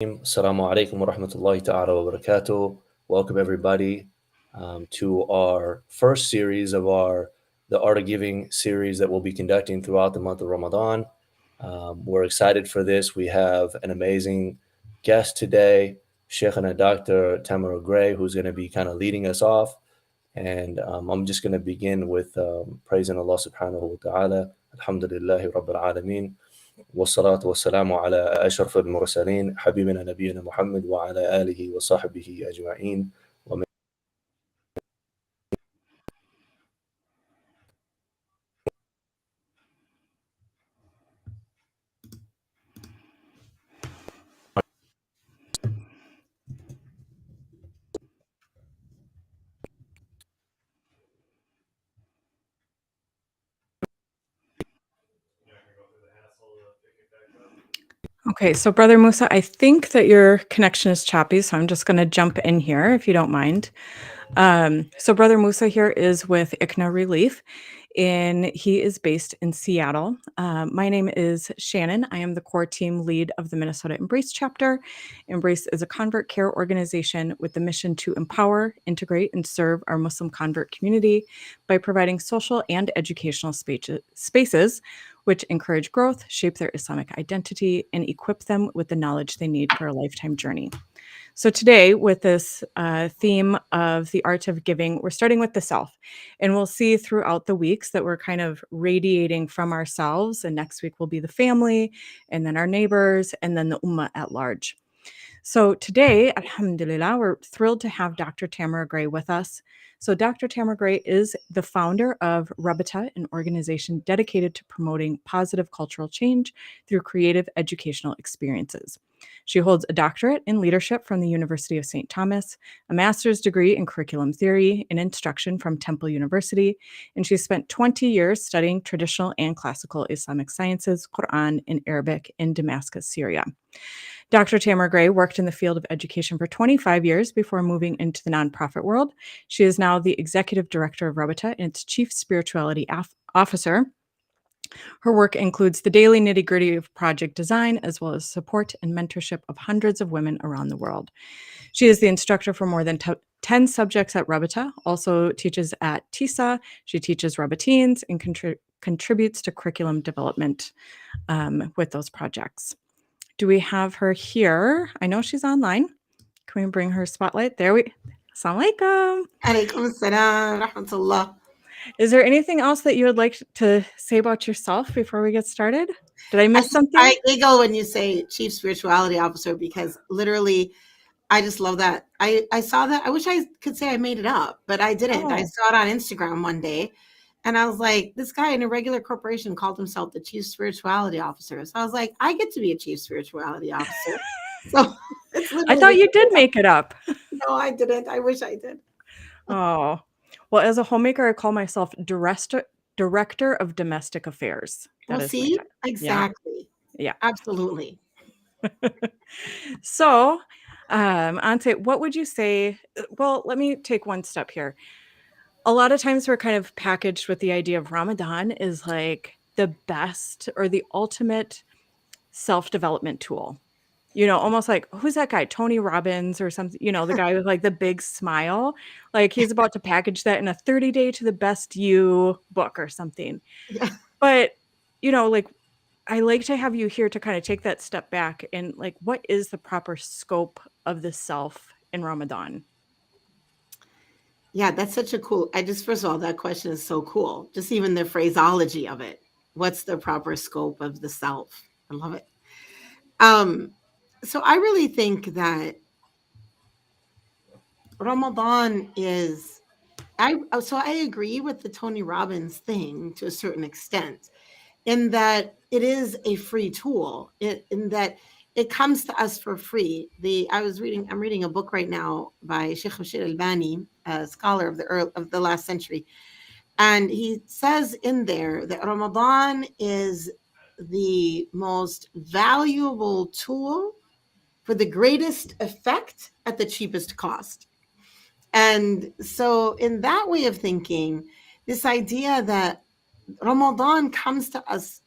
Assalamu alaikum wa rahmatullahi ta'ala wa barakatuh. Welcome everybody to our first series of our The Art of Giving series that we'll be conducting throughout the month of Ramadan. We're excited for this. We have an amazing guest today, Sheikhana Dr. Tamara Gray, who's going to be kind of leading us off. And I'm just going to begin with praising Allah subhanahu wa ta'ala. Alhamdulillahi Rabbil Alameen. والصلاة والسلام على أشرف المرسلين حبيبنا نبينا محمد وعلى آله وصحبه أجمعين ومن Okay, so Brother Musa, I think that your connection is choppy, so I'm just going to jump in here if you don't mind. So Brother Musa here is with ICNA Relief, and he is based in Seattle. My name is Shannon. I am the core team lead of the Minnesota Embrace chapter. Embrace is a convert care organization with the mission to empower, integrate, and serve our Muslim convert community by providing social and educational spaces which encourage growth, shape their Islamic identity, and equip them with the knowledge they need for a lifetime journey. So today, with this theme of the art of giving, we're starting with the self. And we'll see throughout the weeks that we're kind of radiating from ourselves. And next week will be the family, and then our neighbors, and then the ummah at large. So today, alhamdulillah, we're thrilled to have Dr. Tamara Gray with us. So Dr. Tamara Gray is the founder of Rabita, an organization dedicated to promoting positive cultural change through creative educational experiences. She holds a doctorate in leadership from the University of St. Thomas, a master's degree in curriculum theory and instruction from Temple University, and she spent 20 years studying traditional and classical Islamic sciences, Quran, and Arabic in Damascus, Syria. Dr. Tamara Gray worked in the field of education for 25 years before moving into the nonprofit world. She is now the executive director of Rabita and its chief spirituality officer. Her work includes the daily nitty-gritty of project design, as well as support and mentorship of hundreds of women around the world. She is the instructor for more than 10 subjects at Rabita, also teaches at TISA. She teaches Rabiteens and contributes to curriculum development with those projects. Do we have her here? I know she's online. Can we bring her spotlight? There we. Assalamu alaikum. Alaikum assalam, rahmatullah. Is there anything else that you would like to say about yourself before we get started? Did I miss something? I giggle when you say chief spirituality officer because literally, I just love that. I saw that. I wish I could say I made it up, but I didn't. Oh. I saw it on Instagram one day. And I was like, this guy in a regular corporation called himself the chief spirituality officer. So I was like, I get to be a chief spirituality officer. So it's literally. I thought you did make it up. No, I didn't. I wish I did. Oh, well, as a homemaker, I call myself director of domestic affairs. Well, see, exactly. Yeah. Absolutely. So, Ante, what would you say? Well, let me take one step here. A lot of times we're kind of packaged with the idea of Ramadan is like the best or the ultimate self-development tool. You know, almost like, who's that guy? Tony Robbins or something, you know, the guy with like the big smile. Like he's about to package that in a 30-day to the best you book or something. Yeah. But, you know, like I like to have you here to kind of take that step back and like, what is the proper scope of the self in Ramadan? Yeah, that's such a cool. First of all, that question is so cool. Just even the phraseology of it. What's the proper scope of the self? I love it. So I really think that Ramadan is. I agree with the Tony Robbins thing to a certain extent, in that it is a free tool. In that it comes to us for free. I'm reading a book right now by Sheikh Bashir Albani, a scholar of the last century. And he says in there that Ramadan is the most valuable tool for the greatest effect at the cheapest cost. And so in that way of thinking, this idea that Ramadan comes to us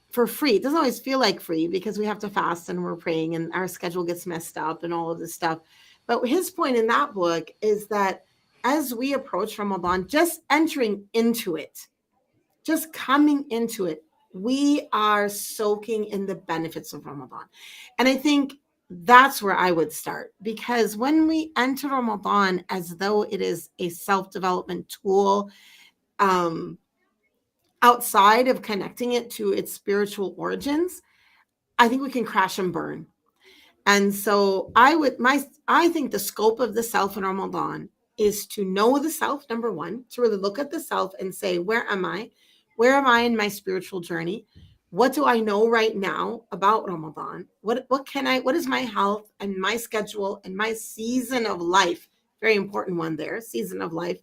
for free. It doesn't always feel like free because we have to fast and we're praying and our schedule gets messed up and all of this stuff. But his point in that book is that as we approach Ramadan, just entering into it, just coming into it, we are soaking in the benefits of Ramadan. And I think that's where I would start, because when we enter Ramadan as though it is a self-development tool, um, outside of connecting it to its spiritual origins, I think we can crash and burn. And so I think the scope of the self in Ramadan is to know the self, number one, to really look at the self and say, where am I? Where am I in my spiritual journey? What do I know right now about Ramadan? What is my health and my schedule and my season of life? Very important one there, season of life.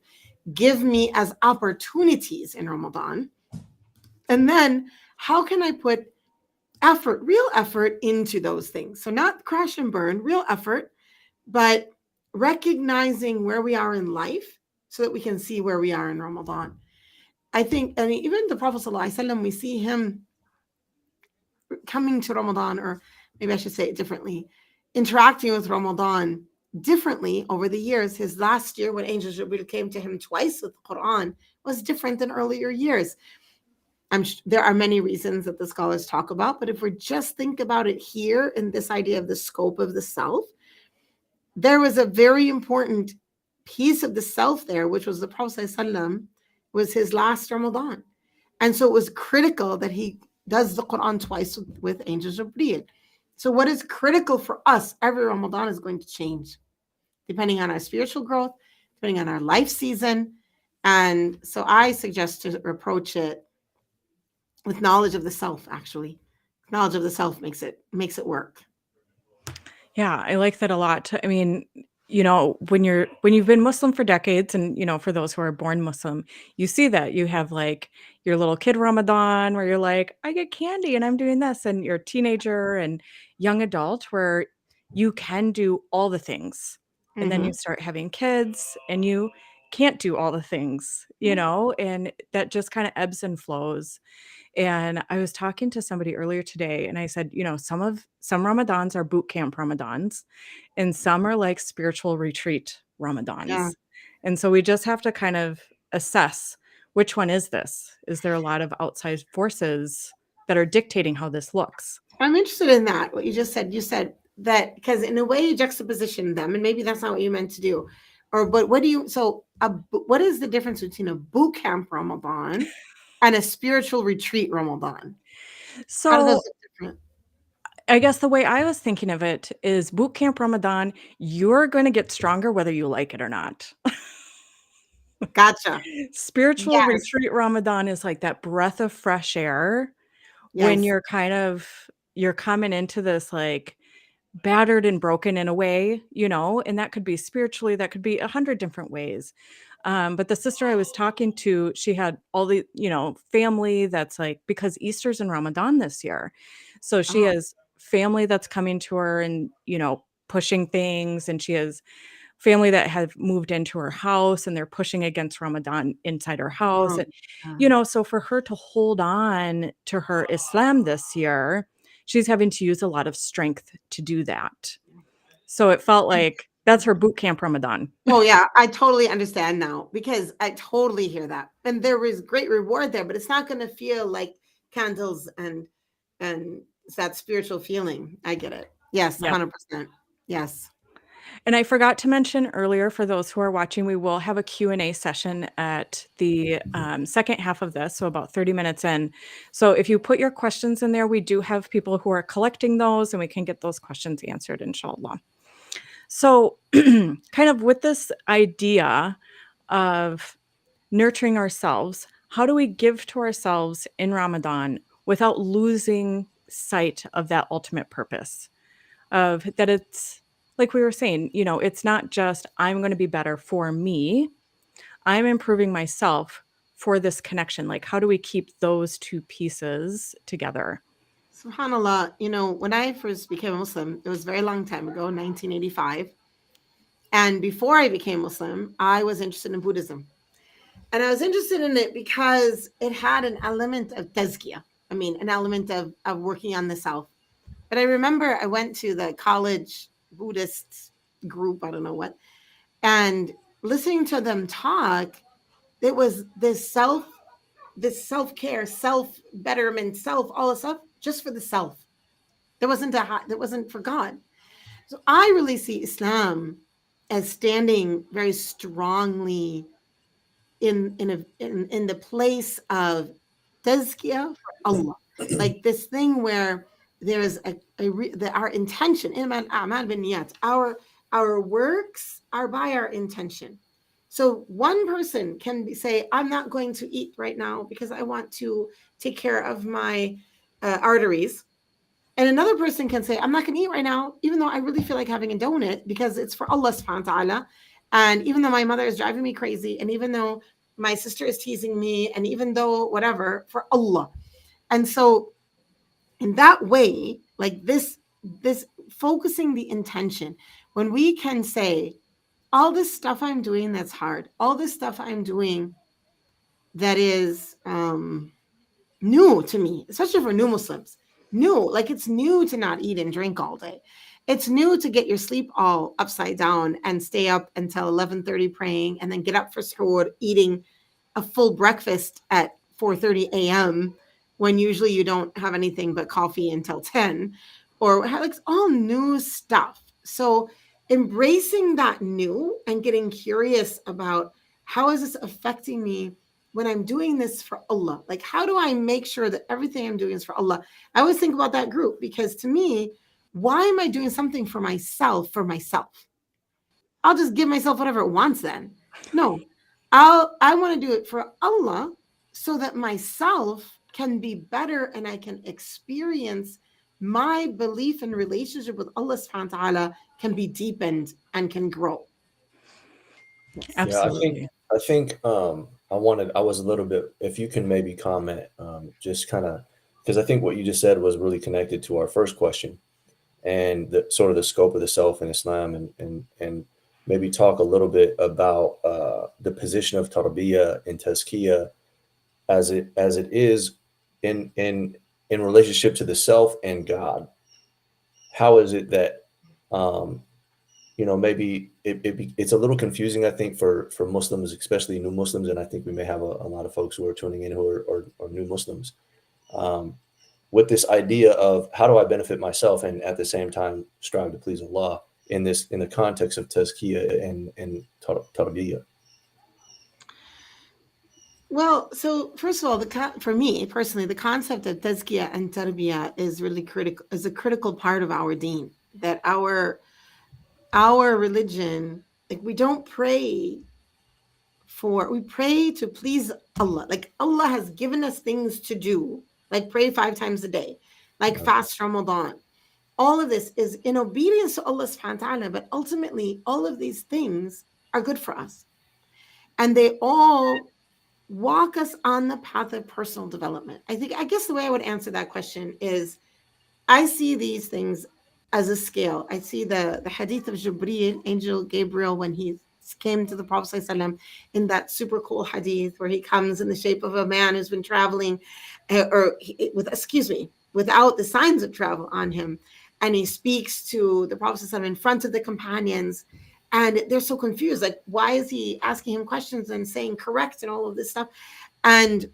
Give me as opportunities in Ramadan. And then how can I put effort, real effort into those things? So not crash and burn, real effort, but recognizing where we are in life so that we can see where we are in Ramadan. I think, I mean, even the Prophet ﷺ, we see him coming to Ramadan, or maybe I should say it differently, interacting with Ramadan differently over the years. His last year, when Angel Jibril came to him twice with the Quran, was different than earlier years. There are many reasons that the scholars talk about, but if we just think about it here in this idea of the scope of the self, there was a very important piece of the self there, which was the Prophet ﷺ, was his last Ramadan. And so it was critical that he does the Quran twice with Angel Jibreel. So what is critical for us, every Ramadan is going to change, depending on our spiritual growth, depending on our life season. And so I suggest to approach it with knowledge of the self. Actually, knowledge of the self makes it work. Yeah, I like that a lot. I mean, when you've been Muslim for decades, and for those who are born Muslim, you see that you have like your little kid Ramadan where you're like, I get candy and I'm doing this, and you're a teenager and young adult where you can do all the things. And then you start having kids and you can't do all the things, and that just kind of ebbs and flows. And I was talking to somebody earlier today and I said, some Ramadans are boot camp Ramadans and some are like spiritual retreat Yeah. Ramadans. And so we just have to kind of assess, which one is this? Is there a lot of outside forces that are dictating how this looks? I'm interested in that, what you just said. You said that because in a way you juxtaposition them, and maybe that's not what you meant to do. But what is the difference between a boot camp Ramadan and a spiritual retreat Ramadan? How do those So look different? I guess the way I was thinking of it is boot camp Ramadan, you're going to get stronger whether you like it or not. Gotcha. Spiritual Yes. retreat Ramadan is like that breath of fresh air when Yes. you're coming into this like battered and broken in a way, and that could be spiritually, that could be 100 different ways. But the sister I was talking to, she had all the, family that's like, because Easter's in Ramadan this year. So she Oh, has family that's coming to her and, pushing things. And she has family that have moved into her house and they're pushing against Ramadan inside her house. oh, And, yeah. so for her to hold on to her Islam this year, she's having to use a lot of strength to do that. So it felt like that's her boot camp Ramadan. Oh yeah, I totally understand now, because I totally hear that. And there is great reward there, but it's not going to feel like candles and it's that spiritual feeling. I get it. Yes, Yep. 100%. Yes. And I forgot to mention earlier, for those who are watching, we will have a Q&A session at the second half of this, so about 30 minutes in. So if you put your questions in there, we do have people who are collecting those and we can get those questions answered, inshallah. So kind of with this idea of nurturing ourselves, how do we give to ourselves in Ramadan without losing sight of that ultimate purpose? Of that, it's like we were saying, it's not just I'm going to be better for me. I'm improving myself for this connection. Like, how do we keep those two pieces together? SubhanAllah, when I first became a Muslim, it was a very long time ago, 1985. And before I became Muslim, I was interested in Buddhism. And I was interested in it because it had an element of tazkiyah. I mean, an element of working on the self. But I remember I went to the college Buddhist group, I don't know what, and listening to them talk, it was this self-care, self betterment, self, all this stuff just for the self. There wasn't for God. So I really see Islam as standing very strongly in the place of tazkiyah for Allah, like this thing where there's our intention, our works are by our intention. So one person can say, I'm not going to eat right now because I want to take care of my arteries. And another person can say, I'm not going to eat right now, even though I really feel like having a donut because it's for Allah subhanahu wa ta'ala. And even though my mother is driving me crazy, and even though my sister is teasing me, and even though whatever, for Allah. And so in that way, like this focusing the intention, when we can say, all this stuff I'm doing that's hard, all this stuff I'm doing that is new to me, especially for new Muslims. New, like it's new to not eat and drink all day. It's new to get your sleep all upside down and stay up until 11:30 praying and then get up for suhoor, eating a full breakfast at 4:30 a.m. when usually you don't have anything but coffee until 10, or like all new stuff. So embracing that new and getting curious about how is this affecting me when I'm doing this for Allah? Like, how do I make sure that everything I'm doing is for Allah? I always think about that group because to me, why am I doing something for myself for myself? I'll just give myself whatever it wants then. No, I want to do it for Allah so that myself can be better and I can experience my belief and relationship with Allah subhanahu wa ta'ala can be deepened and can grow. Yes. Yeah, Absolutely. I was a little bit, if you can maybe comment, just kind of, because I think what you just said was really connected to our first question and the sort of the scope of the self in Islam, and maybe talk a little bit about the position of tarbiyah and tazkiyah as it is in relationship to the self and God. How is it that um, maybe it's a little confusing, I think, for Muslims, especially new Muslims, and I think we may have a lot of folks who are tuning in who are new Muslims, um, with this idea of how do I benefit myself and at the same time strive to please Allah in the context of tazkiyah and tarbiyah. Well, so first of all, for me personally, the concept of tazkiyah and tarbiyah is really critical, is a critical part of our deen. That our religion, like we pray to please Allah. Like Allah has given us things to do, like pray 5 times a day, like Right. fast Ramadan. All of this is in obedience to Allah subhanahu wa ta'ala, but ultimately all of these things are good for us. And they all walk us on the path of personal development. I guess the way I would answer that question is I see these things as a scale. I see the hadith of Jibreel, Angel Gabriel, when he came to the Prophet ﷺ in that super cool hadith where he comes in the shape of a man who's been traveling, without the signs of travel on him. And he speaks to the Prophet ﷺ in front of the companions. And they're so confused. Like, why is he asking him questions and saying correct and all of this stuff? And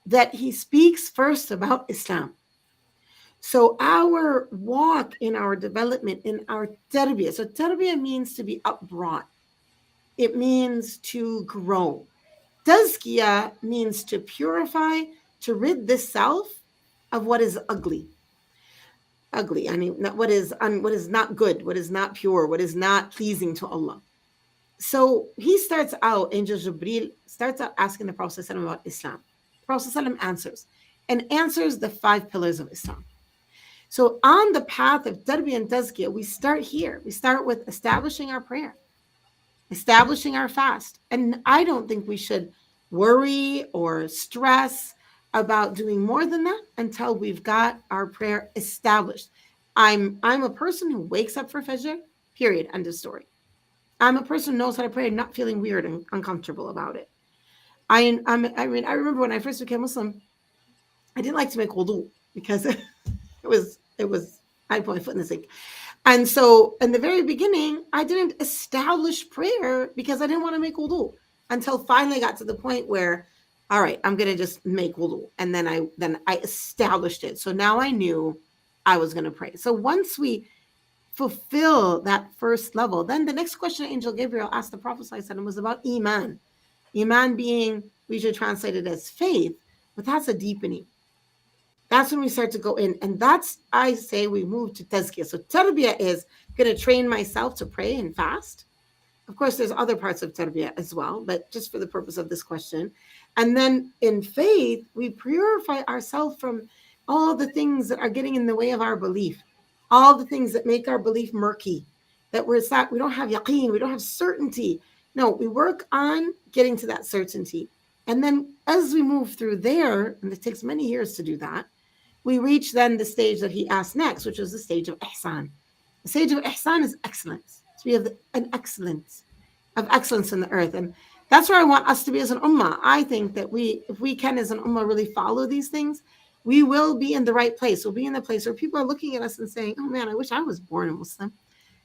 that he speaks first about Islam. So our walk in our development, in our terbiyah. So terbiyah means to be upbrought. It means to grow. Tazkiyah means to purify, to rid the self of what is ugly. Ugly. I mean, what is not good, what is not pure, what is not pleasing to Allah. So he starts out, Angel Jibreel starts out asking the Prophet ﷺ about Islam. The Prophet ﷺ answers the 5 pillars of Islam. So on the path of tarbiyah and tazkiyah, we start here. We start with establishing our prayer, establishing our fast. And I don't think we should worry or stress about doing more than that until we've got our prayer established. I'm a person who wakes up for Fajr, period, end of story. I'm a person who knows how to pray and not feeling weird and uncomfortable about it. I remember when I first became Muslim, I didn't like to make wudu because it was I put my foot in the sink. And so in the very beginning, I didn't establish prayer because I didn't want to make wudu until finally I got to the point where, all right, I'm gonna just make wudu. And then I established it. So now I knew I was gonna pray. So once we fulfill that first level, then the next question Angel Gabriel asked the Prophet ﷺ was about Iman. Iman being, we should translate it as faith, but that's a deepening. That's when we start to go in. And that's, I say, we move to tazkiyah. So tarbiyah is going to train myself to pray and fast. Of course, there's other parts of tarbiyah as well, but just for the purpose of this question. And then in faith, we purify ourselves from all the things that are getting in the way of our belief, all the things that make our belief murky, that we don't have yaqeen, we don't have certainty. No, we work on getting to that certainty. And then as we move through there, and it takes many years to do that, we reach then the stage that he asked next, which was the stage of ihsan. The stage of ihsan is excellence. So we have an excellence in the earth. And that's where I want us to be as an ummah. I think that if we can as an ummah really follow these things, we will be in the right place. We'll be in the place where people are looking at us and saying, oh man, I wish I was born a Muslim.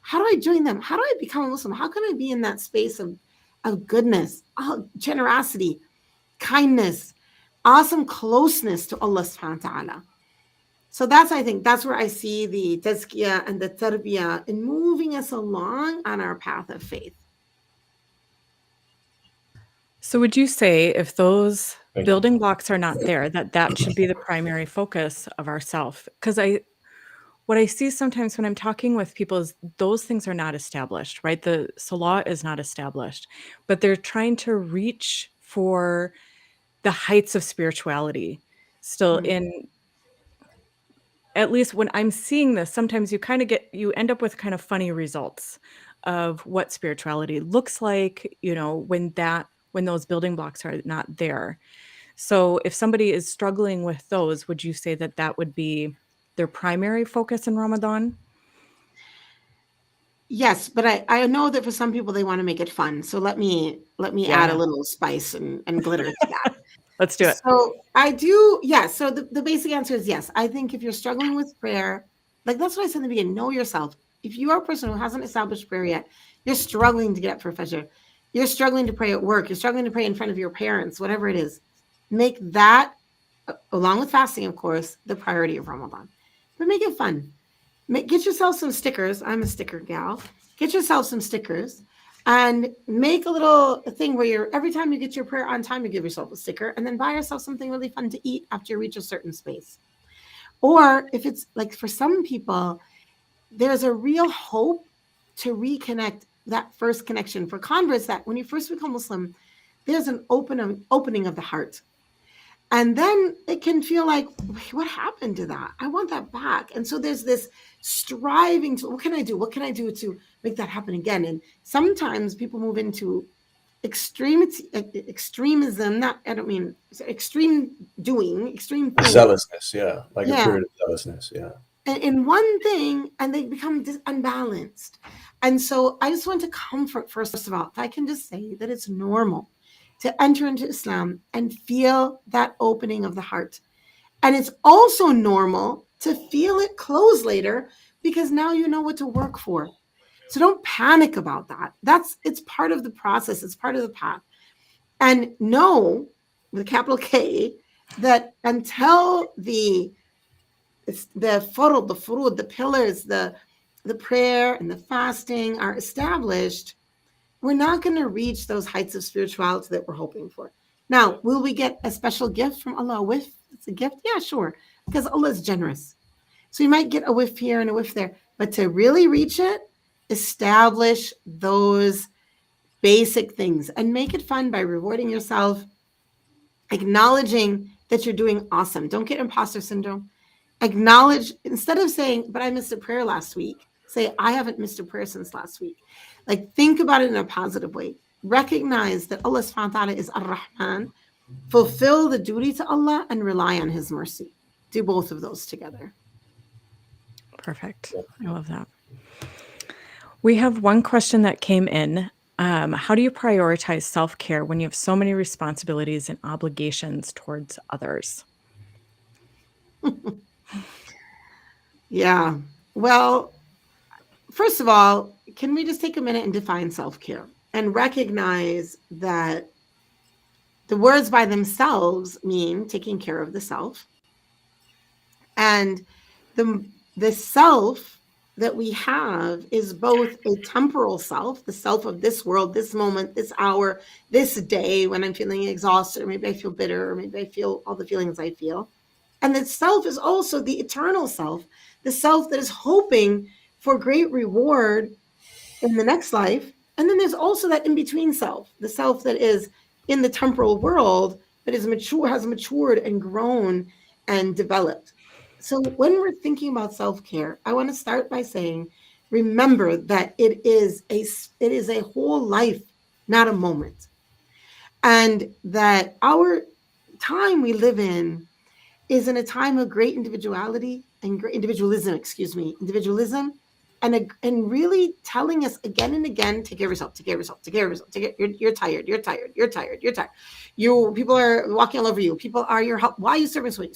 How do I join them? How do I become a Muslim? How can I be in that space of goodness, generosity, kindness, awesome closeness to Allah subhanahu wa ta'ala? So I think that's where I see the tazkiyah and the tarbiyah in moving us along on our path of faith. So would you say if those Thank you. building blocks are not there, that should be the primary focus of ourself? Because what I see sometimes when I'm talking with people is those things are not established, right? The salah is not established, but they're trying to reach for the heights of spirituality still in, at least when I'm seeing this, sometimes you end up with kind of funny results of what spirituality looks like, when those building blocks are not there. So if somebody is struggling with those, would you say that would be their primary focus in Ramadan? Yes, but I know that for some people they want to make it fun. So let me add a Yeah. little spice and glitter to that. Let's do it. So I do, yeah. So the basic answer is yes. I think if you're struggling with prayer, like that's what I said in the beginning, know yourself. If you are a person who hasn't established prayer yet, you're struggling to get up for Fajr, you're struggling to pray at work, you're struggling to pray in front of your parents, whatever it is, make that, along with fasting, of course, the priority of Ramadan. But make it fun. Get yourself some stickers. I'm a sticker gal. Get yourself some stickers and make a little thing where every time you get your prayer on time, you give yourself a sticker, and then buy yourself something really fun to eat after you reach a certain space. Or if it's like for some people, there's a real hope to reconnect that first connection. For converts, that when you first become Muslim, there's an opening of the heart. And then it can feel like, wait, what happened to that? I want that back. And so there's this striving to, what can I do? What can I do to make that happen again? And sometimes people move into extremism, I don't mean extreme doing, extreme things. Zealousness, yeah. Like a period of zealousness, yeah. In one thing, and they become unbalanced. And so I just want to comfort, first of all, if I can just say that it's normal to enter into Islam and feel that opening of the heart. And it's also normal to feel it close later because now you know what to work for. So don't panic about that. It's part of the process. It's part of the path. And know, with a capital K, that until the furud, the pillars, the prayer and the fasting are established, we're not going to reach those heights of spirituality that we're hoping for. Now, will we get a special gift from Allah? It's a gift? Yeah, sure, because Allah is generous. So you might get a whiff here and a whiff there, but to really reach it, establish those basic things and make it fun by rewarding yourself, acknowledging that you're doing awesome. Don't get imposter syndrome. Acknowledge, instead of saying, but I missed a prayer last week, say, I haven't missed a prayer since last week. Like, think about it in a positive way. Recognize that Allah subhanahu wa ta'ala is Ar-Rahman. Fulfill the duty to Allah and rely on His mercy. Do both of those together. Perfect. I love that. We have one question that came in. How do you prioritize self-care when you have so many responsibilities and obligations towards others? Yeah. Well, first of all, can we just take a minute and define self care and recognize that the words by themselves mean taking care of the self, and the the self that we have is both a temporal self, the self of this world, this moment, this hour, this day when I'm feeling exhausted, or maybe I feel bitter, or maybe I feel all the feelings I feel. And the self is also the eternal self, the self that is hoping for great reward in the next life. And then there's also that in between self, the self that is in the temporal world, but is mature, has matured and grown and developed. So when we're thinking about self-care, I want to start by saying, remember that it is a whole life, not a moment. And that our time we live in a time of great individuality and great individualism, individualism, and really telling us again and again, take care of yourself, take care of yourself, take care of yourself, you're tired, you're tired, you're tired, you're tired. People are walking all over you. People are your help. Why are you serving?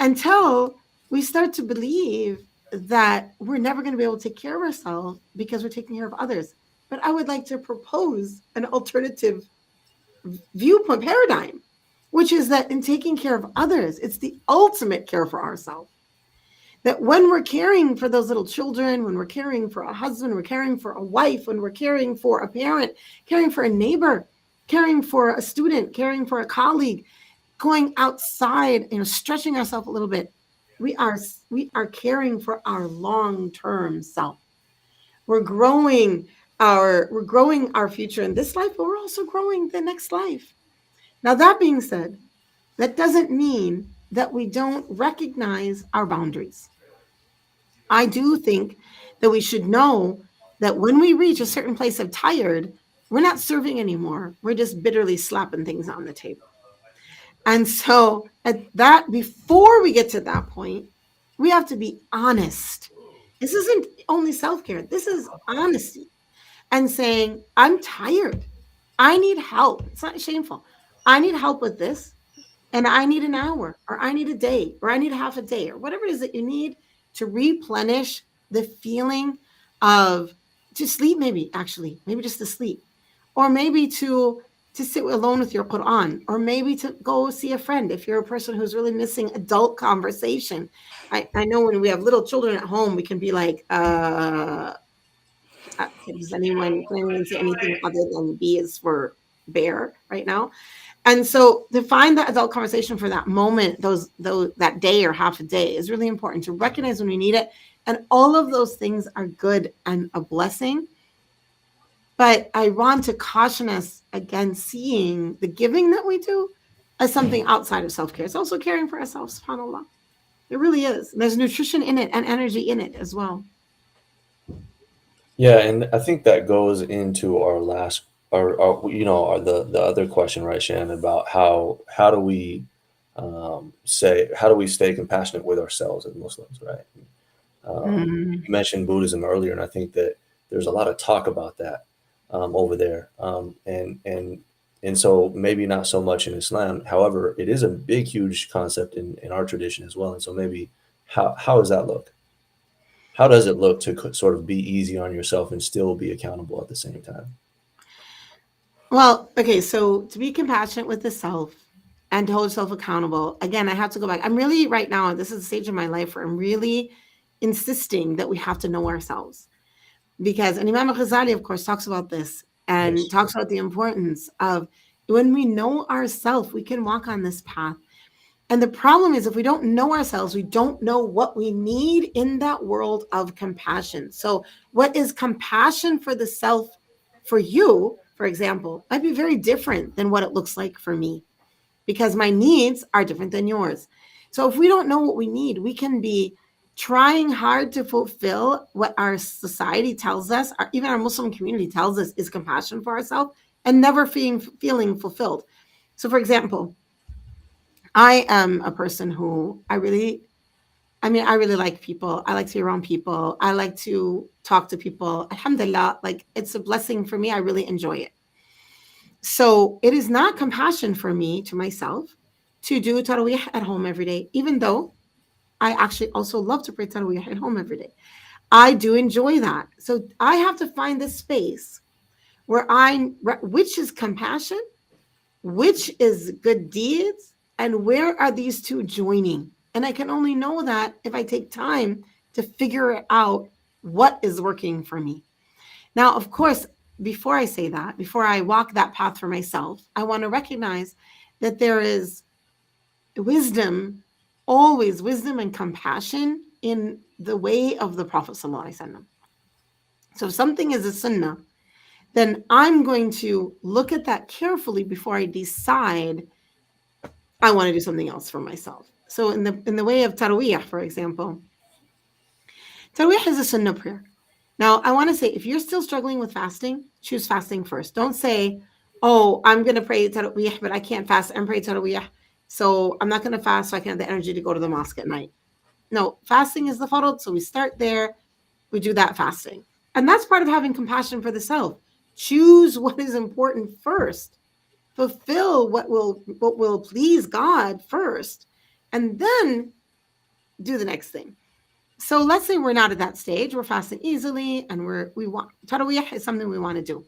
Until we start to believe that we're never going to be able to take care of ourselves because we're taking care of others. But I would like to propose an alternative viewpoint paradigm, which is that in taking care of others, it's the ultimate care for ourselves. That when we're caring for those little children, when we're caring for a husband, we're caring for a wife, when we're caring for a parent, caring for a neighbor, caring for a student, caring for a colleague, going outside, stretching ourselves a little bit, we are caring for our long-term self. We're growing our future in this life, but we're also growing the next life. Now, that being said, that doesn't mean that we don't recognize our boundaries. I do think that we should know that when we reach a certain place of tired, we're not serving anymore. We're just bitterly slapping things on the table. And so, before we get to that point, we have to be honest. This isn't only self care, this is honesty and saying, I'm tired. I need help. It's not shameful. I need help with this. And I need an hour, or I need a day, or I need half a day, or whatever it is that you need to replenish the feeling of, to sleep, maybe actually, maybe just to sleep, or maybe to sit alone with your Quran, or maybe to go see a friend if you're a person who's really missing adult conversation. I know when we have little children at home, we can be like, can anyone say anything other than B is for bear right now? And so to find that adult conversation for that moment, those that day or half a day is really important to recognize when we need it. And all of those things are good and a blessing. But I want to caution us against seeing the giving that we do as something outside of self-care. It's also caring for ourselves, subhanAllah. It really is. And there's nutrition in it and energy in it as well. Yeah, and I think that goes into our last, the other question, right, Shannon, about how do we how do we stay compassionate with ourselves as Muslims, right? Mm. You mentioned Buddhism earlier, and I think that there's a lot of talk about that over there, and so maybe not so much in Islam. However, it is a big, huge concept in our tradition as well. And so maybe how does that look? How does it look to sort of be easy on yourself and still be accountable at the same time? Well, okay, so to be compassionate with the self and to hold yourself accountable, again, I have to go back. I'm really right now, this is a stage of my life where I'm really insisting that we have to know ourselves. Because, and Imam Ghazali, of course, talks about this and Yes. talks about the importance of when we know ourselves, we can walk on this path. And the problem is, if we don't know ourselves, we don't know what we need in that world of compassion. So, what is compassion for the self for you, for example, might be very different than what it looks like for me because my needs are different than yours. So, if we don't know what we need, we can be trying hard to fulfill what our society tells us, even our Muslim community tells us is compassion for ourselves, and never feeling fulfilled. So, for example, I am a person who I really like people. I like to be around people. I like to talk to people. Alhamdulillah, like it's a blessing for me. I really enjoy it. So it is not compassion for me to myself. to do tarawih at home every day, even though I actually also love to pray tarawih at home every day. I do enjoy that. So I have to find this space where which is compassion, which is good deeds, and where are these two joining? And I can only know that if I take time to figure out what is working for me. Now, of course, before I say that, before I walk that path for myself, I want to recognize that there is wisdom, always wisdom and compassion in the way of the Prophet ﷺ. So if something is a sunnah, then I'm going to look at that carefully before I decide I want to do something else for myself. So in the way of tarawih, for example, tarawih is a sunnah prayer. Now, I want to say, if you're still struggling with fasting, choose fasting first. Don't say, oh, I'm going to pray tarawih, but I can't fast and pray tarawih, so I'm not going to fast so I can have the energy to go to the mosque at night. No, fasting is the farad, so we start there. We do that fasting. And that's part of having compassion for the self. Choose what is important first. Fulfill what will please God first, and then do the next thing. So let's say we're not at that stage. We're fasting easily, and we want tarawih is something we want to do.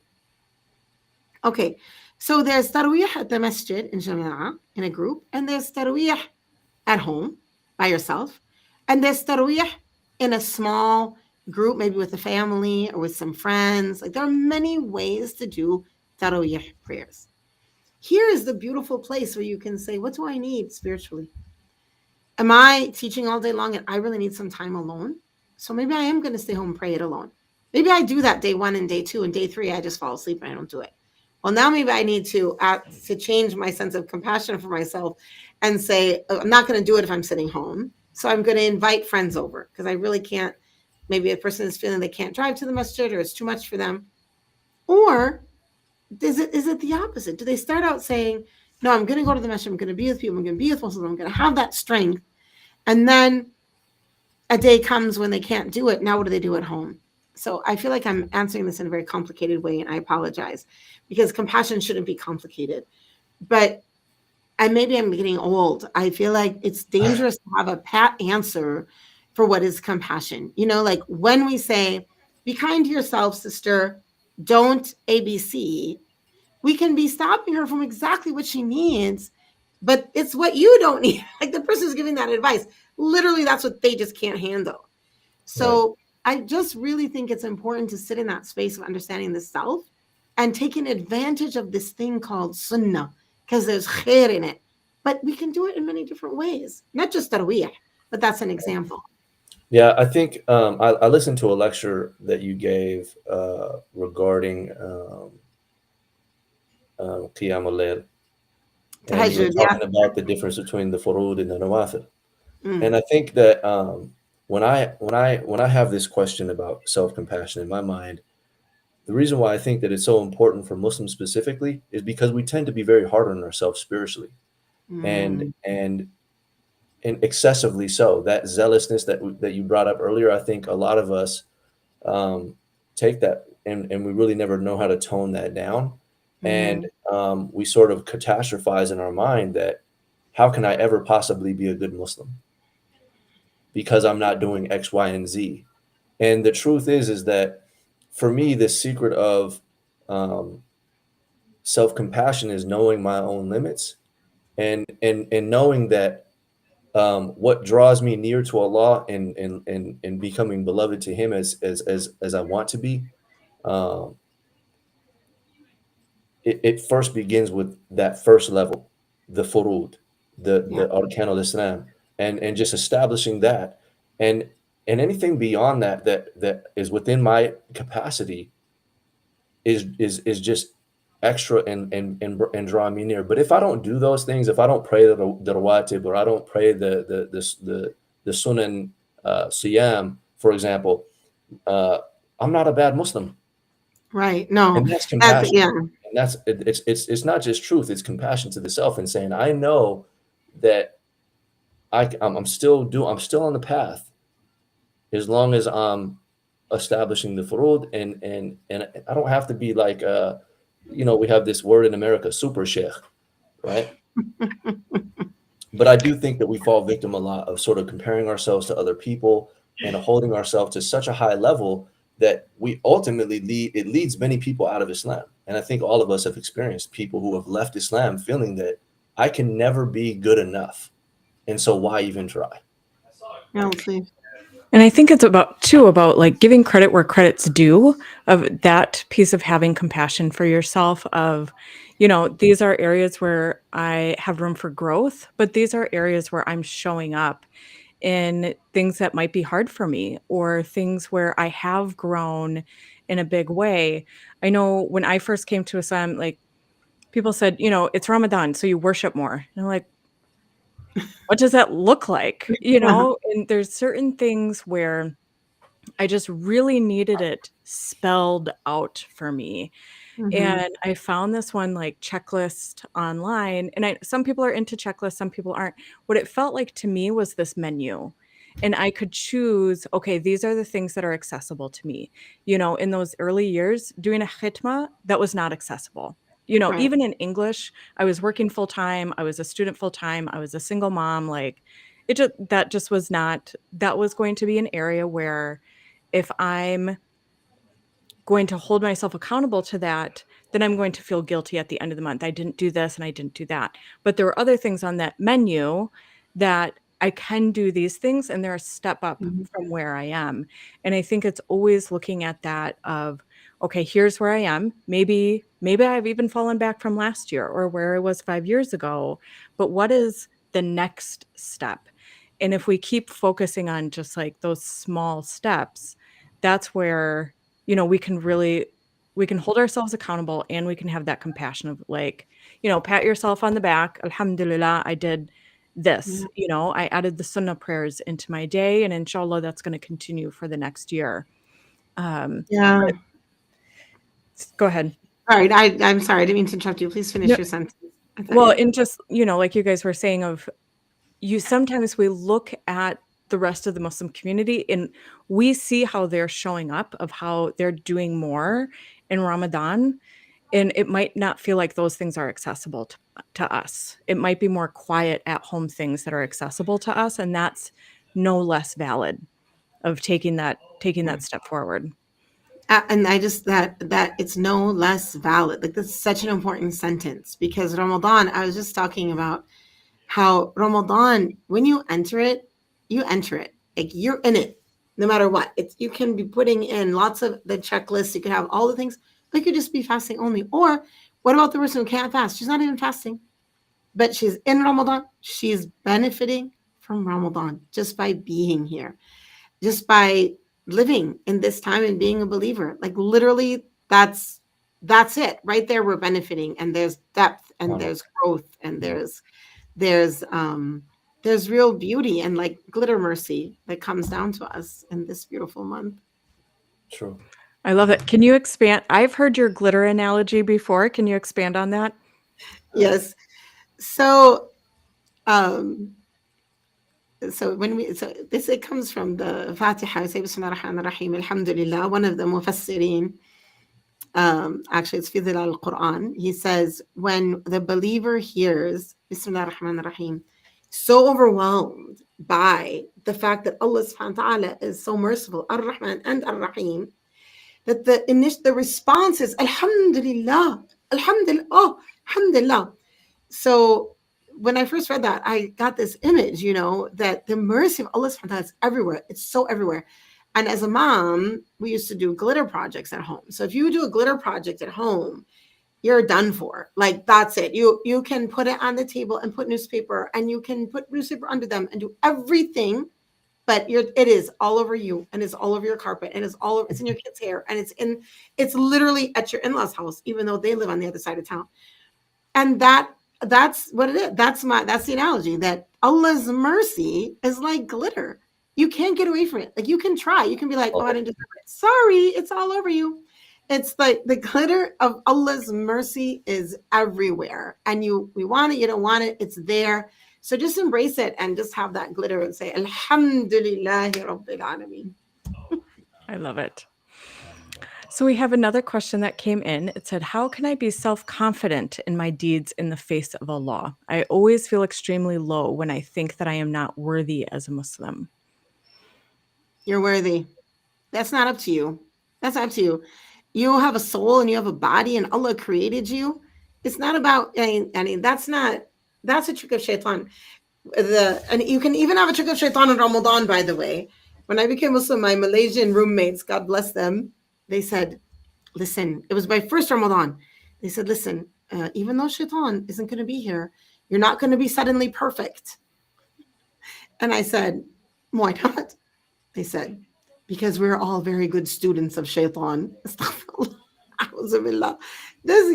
Okay, so there's tarawih at the masjid in jama'ah, in a group, and there's tarawih at home by yourself, and there's tarawih in a small group, maybe with a family or with some friends. Like, there are many ways to do tarawih prayers. Here is the beautiful place where you can say, what do I need spiritually? Am I teaching all day long and I really need some time alone? So maybe I am going to stay home and pray it alone. Maybe I do that day 1 and day 2, and day 3 I just fall asleep and I don't do it. Well, now maybe I need to change my sense of compassion for myself and say, I'm not going to do it if I'm sitting home. So I'm going to invite friends over because I really can't. Maybe a person is feeling they can't drive to the masjid or it's too much for them. Or is it the opposite? Do they start out saying, no, I'm going to go to the masjid, I'm going to be with people, I'm going to be with Muslims, I'm going to have that strength. And then a day comes when they can't do it. Now what do they do at home? So I feel like I'm answering this in a very complicated way, and I apologize because compassion shouldn't be complicated. But maybe I'm getting old. I feel like it's dangerous to have a pat answer for what is compassion. Like when we say, be kind to yourself, sister, don't ABC, we can be stopping her from exactly what she needs, but it's what you don't need. Like the person who's giving that advice, literally that's what they just can't handle. So right. I just really think it's important to sit in that space of understanding the self and taking advantage of this thing called sunnah, because there's khair in it. But we can do it in many different ways, not just tarawih, but that's an example. Yeah, I think I listened to a lecture that you gave regarding Qiyam al-Layl, and you were talking about the difference between the furud and the nawafil. And I think that when I have this question about self-compassion in my mind, the reason why I think that it's so important for Muslims specifically is because we tend to be very hard on ourselves spiritually, and excessively so. That zealousness that you brought up earlier, I think a lot of us take that and we really never know how to tone that down. And we sort of catastrophize in our mind that how can I ever possibly be a good Muslim? Because I'm not doing X, Y, and Z. And the truth is that for me, the secret of self-compassion is knowing my own limits and knowing that what draws me near to Allah and becoming beloved to Him as I want to be, it first begins with that first level, the furud, the arkan al-Islam, and just establishing that, and anything beyond that is within my capacity is just extra and drawing me near. But if I don't do those things, if I don't pray the rawatib, or I don't pray the sunan siyam, for example, I'm not a bad Muslim. Right. No. And that's compassion. And it's not just truth, it's compassion to the self and saying, I know that I'm still on the path as long as I'm establishing the furud, and I don't have to be like we have this word in America, super sheikh, right? But I do think that we fall victim a lot of sort of comparing ourselves to other people and holding ourselves to such a high level that we ultimately leads many people out of Islam. And I think all of us have experienced people who have left Islam feeling that I can never be good enough. And so why even try? I'll see. And I think it's about like giving credit where credit's due, of that piece of having compassion for yourself, of, these are areas where I have room for growth, but these are areas where I'm showing up in things that might be hard for me, or things where I have grown in a big way. I know when I first came to Islam, like, people said, it's Ramadan, so you worship more. And I'm like, what does that look like? And there's certain things where I just really needed it spelled out for me. Mhm. And I found this one, like, checklist online, and some people are into checklists, some people aren't. What it felt like to me was this menu, and I could choose, okay, these are the things that are accessible to me. In those early years, doing a khitma, that was not accessible. Right. Even in English, I was working full time, I was a student full time, I was a single mom, like, that just was not, that was going to be an area where, if I'm going to hold myself accountable to that, then I'm going to feel guilty at the end of the month. I didn't do this and I didn't do that. But there are other things on that menu that I can do these things, and they're a step up Mhm. from where I am. And I think it's always looking at that of, okay, here's where I am. Maybe I've even fallen back from last year or where I was 5 years ago, but what is the next step? And if we keep focusing on just like those small steps, that's where, we can hold ourselves accountable, and we can have that compassion of, like, pat yourself on the back. Alhamdulillah, I did this. Yeah. I added the sunnah prayers into my day, and inshallah that's going to continue for the next year. Yeah. But go ahead. All right. I'm sorry. I didn't mean to interrupt you. Please finish No, your sentence. I thought well, you. and just, like you guys were saying, of, sometimes we look at the rest of the Muslim community and we see how they're showing up, of how they're doing more in Ramadan. And it might not feel like those things are accessible to us. It might be more quiet at home things that are accessible to us. And that's no less valid, of taking that step forward. And I just that it's no less valid. Like, that's such an important sentence, because Ramadan. I was just talking about how Ramadan, when you enter it, you enter it. Like, you're in it, no matter what. It's, you can be putting in lots of the checklists. You can have all the things. But you could just be fasting only. Or what about the person who can't fast? She's not even fasting, but she's in Ramadan. She's benefiting from Ramadan just by being here, just by living in this time and being a believer. Like, literally, that's it right there. We're benefiting, and there's depth, and Wow. there's growth, and there's real beauty and, like, glitter mercy that comes down to us in this beautiful month. True. I love it. Can you expand? I've heard your glitter analogy before. Can you expand on that? Yes. So um so when we so this it comes from the Fatiha. Say Bismillah ar-Rahman ar-Rahim, Alhamdulillah. One of the Mufassirin, actually it's Fidil al-Quran, he says, when the believer hears Bismillah ar-Rahman ar-Rahim, so overwhelmed by the fact that Allah subhanahu wa ta'ala is so merciful, ar-Rahman and ar-Rahim, that the response is Alhamdulillah, Alhamdulillah, oh, Alhamdulillah. So when I first read that, I got this image, that the mercy of Allah subhanahu wa ta'ala is everywhere. It's so everywhere. And as a mom, we used to do glitter projects at home. So if you do a glitter project at home, you're done for. Like, that's it. You can put it on the table and put newspaper, and you can put newspaper under them and do everything, but it is all over you, and it's all over your carpet, and it's in your kid's hair, and it's literally at your in-laws' house, even though they live on the other side of town. And that's what it is. That's the analogy, that Allah's mercy is like glitter. You can't get away from it. Like, you can try. You can be like, oh, I didn't deserve it. Sorry, it's all over you. It's like the glitter of Allah's mercy is everywhere. And we want it, you don't want it, it's there. So just embrace it and just have that glitter and say, Alhamdulillahi Rabbil Alameen. I love it. So we have another question that came in. It said, how can I be self-confident in my deeds in the face of Allah? I always feel extremely low when I think that I am not worthy as a Muslim. You're worthy. That's not up to you. That's not up to you. You have a soul and you have a body, and Allah created you. It's not about. I mean, that's not. That's a trick of shaitan. And you can even have a trick of shaitan in Ramadan. By the way, when I became Muslim, my Malaysian roommates, God bless them, they said, "Listen, it was my first Ramadan." They said, "Listen, even though shaitan isn't going to be here, you're not going to be suddenly perfect." And I said, "Why not?" They said, because we're all very good students of shaitan. This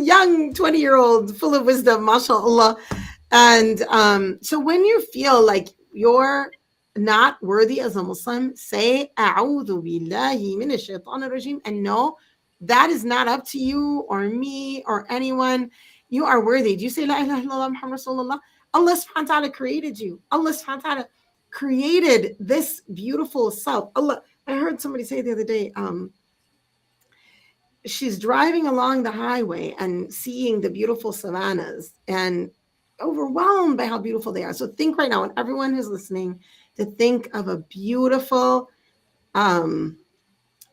young 20-year-old full of wisdom, mashallah. And so when you feel like you're not worthy as a Muslim, say, A'udhu billahi minash shaitanir rajim, and no, that is not up to you or me or anyone. You are worthy. Do you say, La ilaha illallah Muhammad Rasulullah? Allah subhanahu wa ta'ala created you. Allah subhanahu wa ta'ala created this beautiful self. Allah, I heard somebody say the other day, she's driving along the highway and seeing the beautiful savannas and overwhelmed by how beautiful they are. So think right now, and everyone who's listening, to think of a beautiful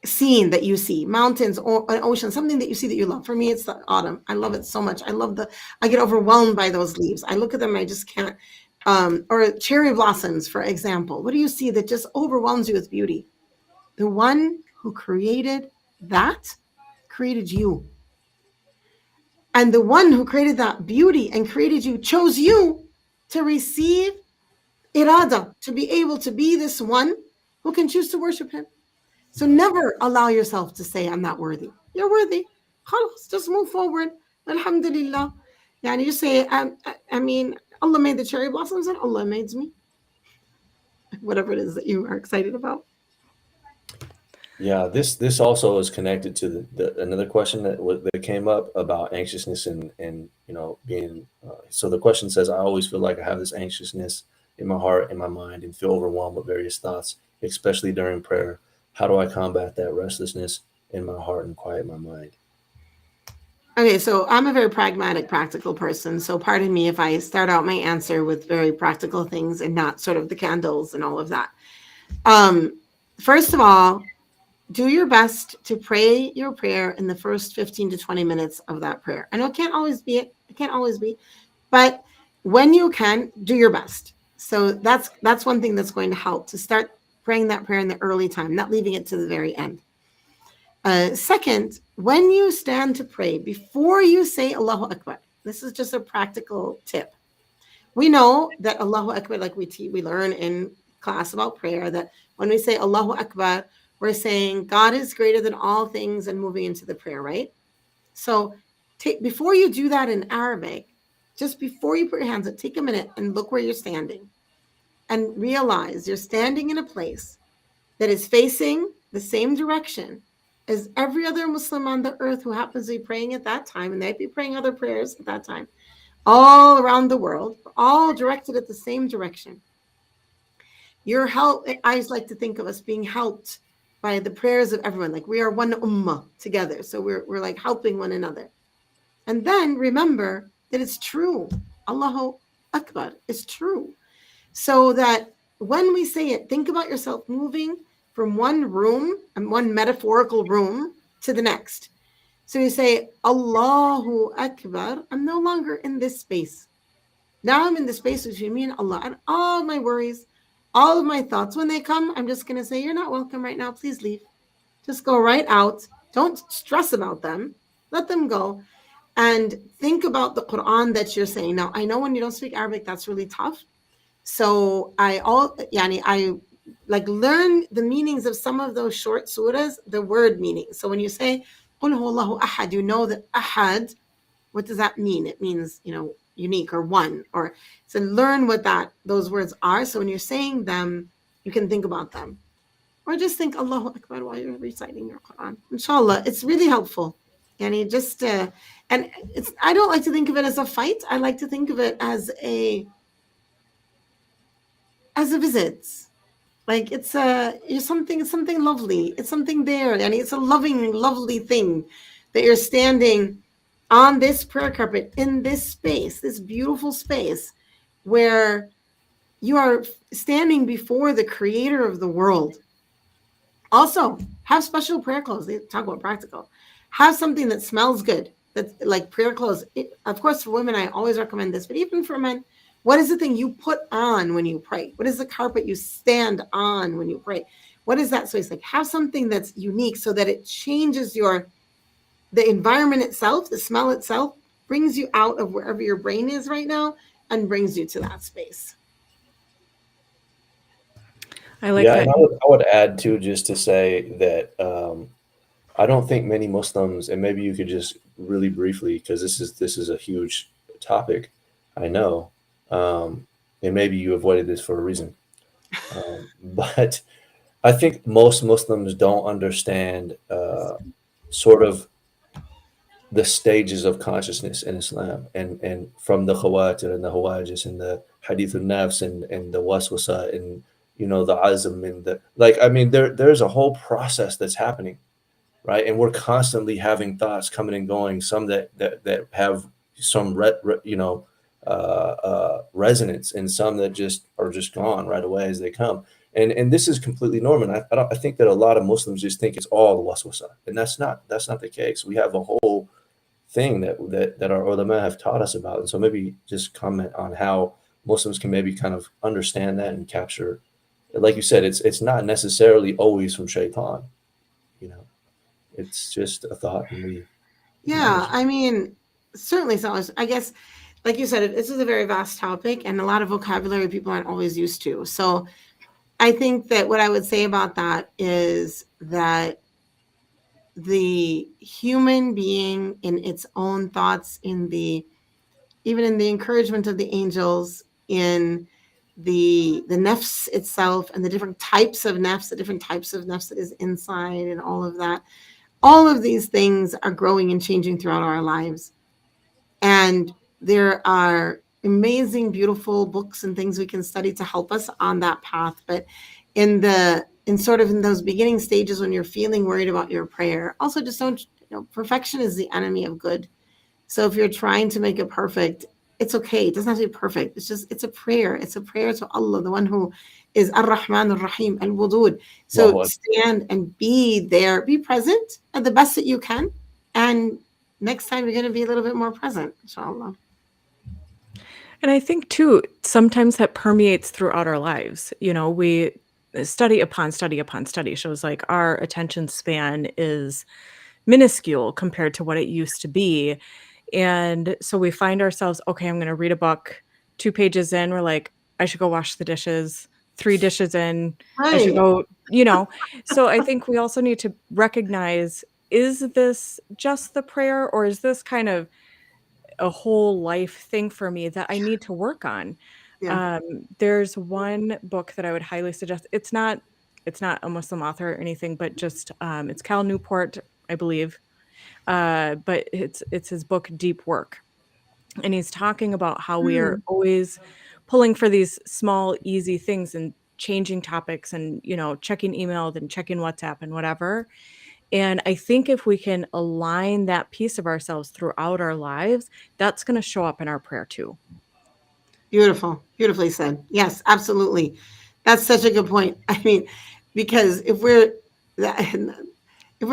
scene that you see, mountains or an ocean, something that you see that you love. For me, it's the autumn. I love it so much. I get overwhelmed by those leaves. I look at them and I just can't. Or cherry blossoms, for example. What do you see that just overwhelms you with beauty? The one who created that created you. And the one who created that beauty and created you chose you to receive irada, to be able to be this one who can choose to worship him. So never allow yourself to say, I'm not worthy. You're worthy. Khalas, just move forward. Alhamdulillah. Yeah, and you say, I mean, Allah made the cherry blossoms and Allah made me. Whatever it is that you are excited about. Yeah, this also is connected to another question that came up about anxiousness and being. So the question says, I always feel like I have this anxiousness in my heart and my mind and feel overwhelmed with various thoughts, especially during prayer. How do I combat that restlessness in my heart and quiet my mind? Okay, so I'm a very pragmatic, practical person. So pardon me if I start out my answer with very practical things and not sort of the candles and all of that. First of all, do your best to pray your prayer in the first 15 to 20 minutes of that prayer. I know it can't always be, but when you can, do your best. So that's one thing that's going to help, to start praying that prayer in the early time, not leaving it to the very end. Second, when you stand to pray, before you say Allahu Akbar, this is just a practical tip. We know that Allahu Akbar, like we learn in class about prayer, that when we say Allahu Akbar, we're saying God is greater than all things and moving into the prayer, right? So before you do that in Arabic, just before you put your hands up, take a minute and look where you're standing and realize you're standing in a place that is facing the same direction as every other Muslim on the earth who happens to be praying at that time, and they'd be praying other prayers at that time, all around the world, all directed at the same direction. Your help, I just like to think of us being helped by the prayers of everyone. Like we are one ummah together. So we're like helping one another. And then remember that it's true. Allahu Akbar is true. So that when we say it, think about yourself moving from one room and one metaphorical room to the next. So you say, Allahu Akbar. I'm no longer in this space. Now I'm in the space between me and Allah, and all my worries, all of my thoughts, when they come, I'm just going to say, you're not welcome right now. Please leave. Just go right out. Don't stress about them. Let them go. And think about the Quran that you're saying. Now, I know when you don't speak Arabic, that's really tough. So I like learn the meanings of some of those short surahs, the word meaning. So when you say, Qul huwallahu ahad, you know that ahad, what does that mean? It means, unique or one, or so learn what those words are. So when you're saying them, you can think about them, or just think Allahu Akbar while you're reciting your Quran. Inshallah, it's really helpful. And I don't like to think of it as a fight. I like to think of it as a visit. Like it's something lovely. It's something there, and it's a loving, lovely thing that you're standing on this prayer carpet in this space, this beautiful space, where you are standing before the creator of the world. Also, have special prayer clothes. They talk about practical. Have something that smells good. That's like prayer clothes. Of course, for women, I always recommend this, but even for men, what is the thing you put on when you pray? What is the carpet you stand on when you pray? What is that space like? Have something that's unique so that it changes the environment itself, the smell itself, brings you out of wherever your brain is right now and brings you to that space. I like Yeah, and that. I would add too, just to say that I don't think many Muslims, and maybe you could just really briefly, because this is a huge topic, I know, um, and maybe you avoided this for a reason, but I think most Muslims don't understand sort of the stages of consciousness in Islam, and from the khawatir and the hawajis and the hadith al-nafs and the waswasa and the azm and the like. I mean, there's a whole process that's happening, right? And we're constantly having thoughts coming and going. Some that have some resonance, and some that just are just gone right away as they come. And this is completely normal. And I think that a lot of Muslims just think it's all the waswasa, and that's not the case. We have a whole thing that our ulama have taught us about. And so maybe just comment on how Muslims can maybe kind of understand that and capture, like you said, it's not necessarily always from shaitan, you know. It's just a thought, and we Yeah, manage it. I mean, certainly so. I guess, like you said, this is a very vast topic and a lot of vocabulary people aren't always used to. So I think that what I would say about that is that the human being in its own thoughts, even in the encouragement of the angels, in the nafs itself, and the different types of nafs, that is inside, and all of that, all of these things are growing and changing throughout our lives. And there are amazing, beautiful books and things we can study to help us on that path. But in sort of in those beginning stages when you're feeling worried about your prayer, also just don't, perfection is the enemy of good. So if you're trying to make it perfect, it's okay. It doesn't have to be perfect. It's a prayer. It's a prayer to Allah, the one who is Ar-Rahman Ar-Rahim, Al-Wudud. So Allahu stand and be there, be present at the best that you can. And next time you're going to be a little bit more present, inshallah. And I think too, sometimes that permeates throughout our lives. We study upon study upon study shows like our attention span is minuscule compared to what it used to be. And so we find ourselves, okay, I'm going to read a book. 2 pages in, we're like, I should go wash the dishes. 3 dishes in, I should Right. go. So I think we also need to recognize, is this just the prayer, or is this kind of a whole life thing for me that I need to work on? Yeah. Um, there's one book that I would highly suggest. It's not a Muslim author or anything, but just it's Cal Newport, I believe. But it's his book Deep Work. And he's talking about how we are Mm, always pulling for these small, easy things and changing topics and, checking email, then checking WhatsApp and whatever. And I think if we can align that piece of ourselves throughout our lives, that's going to show up in our prayer too. beautiful. Beautifully said. Yes, absolutely. That's such a good point. I mean, because if we're